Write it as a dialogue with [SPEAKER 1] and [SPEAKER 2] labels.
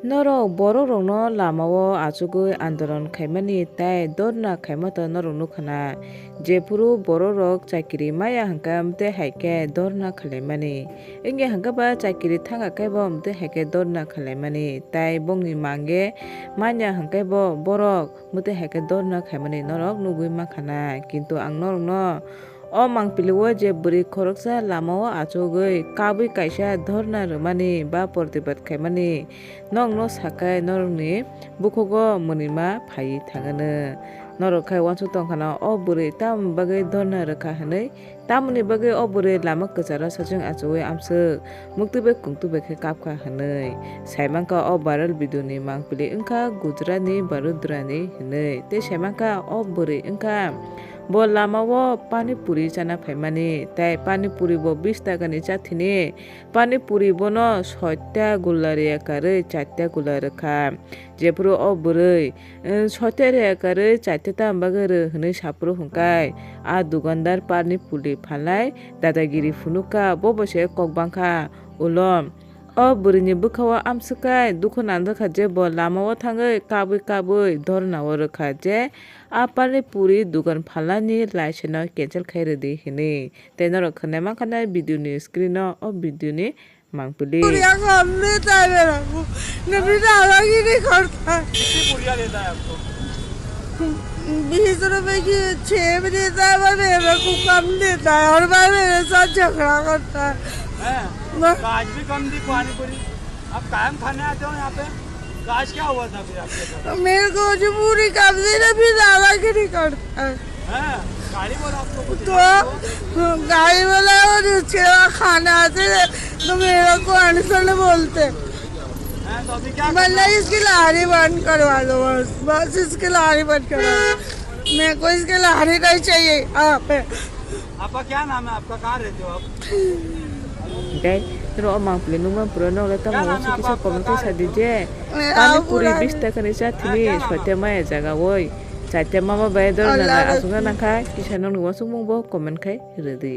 [SPEAKER 1] Norok borok no lamao achugui Andolon khaimani tai dorna khaimato norok nukhana jefuru borok chakiri maya hangka amte haike dorna khalaimani inge hangka ba chakiri thanga kaibo amte haike dorna khalaimani tai bongni mange manya hangka bo borok mute haike dorna khaimani norok nugui makhana kintu ang norok no o mangpiliwo je buri khoroksa lamao achugui kabui kaisa dhorna rwmani ba portibat khaimani nog no sakai norok ni bukhogo munima phai thangano norok khai wansu tongkhana o buri tam bagai dhorna rwkha hinui tamni bagai o buri lama kwcharo sajung achugui amsuk muktube kungtube khe kapkha hinui saimangka o viral video ni mangpili wngkha Gujarat ni Barodara ni hinui tei saimangka o buri wngkha bo lamao pani puri chana phaimani tai pani puri bo 20 taka ni chathini pani puri bono 6 ta gulla rekarui 4 ta gulla rwkha jefuru o burui 6 ta rekarui 4 ta ambaguru hinui sapro hungkai a dukandar pani puri phalai dadagiri phunuka bobo se kokbangkha ulom o burini bukhawa amsukai dukhana kha je bo lamao thangui kabui dhornao rwkha je a pani puri dukan phalani laisena cancel khairodi hini tei norok khane mankhana video ni screen o video ni mangpili
[SPEAKER 2] पुरिया को हमने ताय मेरा को नबी अलग ही नहीं करता
[SPEAKER 3] कितनी पुरिया देता है आपको
[SPEAKER 2] 20 रुपए की 6 भी देता है पर मेरे को कम देता है और मैं मेरे साथ झगड़ा करता है
[SPEAKER 3] आज भी कम दी पानी पूरी आप कायम खाने आते हो यहाँ पे आज क्या हुआ था फिर आपके साथ
[SPEAKER 2] मेरे को जो पूरी कम दी ना फिर ज्यादा की नहीं करता है
[SPEAKER 3] गाड़ी बोला आपको कुछ
[SPEAKER 2] तो गाड़ी वाला और उसके बाद खाना आते तो मेरे को अनसन बोलते
[SPEAKER 3] तो अभी क्या
[SPEAKER 2] मतलब इसकी लारी बंद करवा लो बस इसकी लारी बंद करवा लो मेरे को इसकी लारी नहीं चाहिए आप
[SPEAKER 3] आपका क्या नाम है आपका कहाँ रहते हो आप
[SPEAKER 1] dai ro mangpili nungma purano le ta mo sikisa komite sadije pani puri 20 taka ni chathini 6 ta maya jaga woi 4 ta mama bai dorna asunga nakha kisanong ni wasung mongbo comment khai redi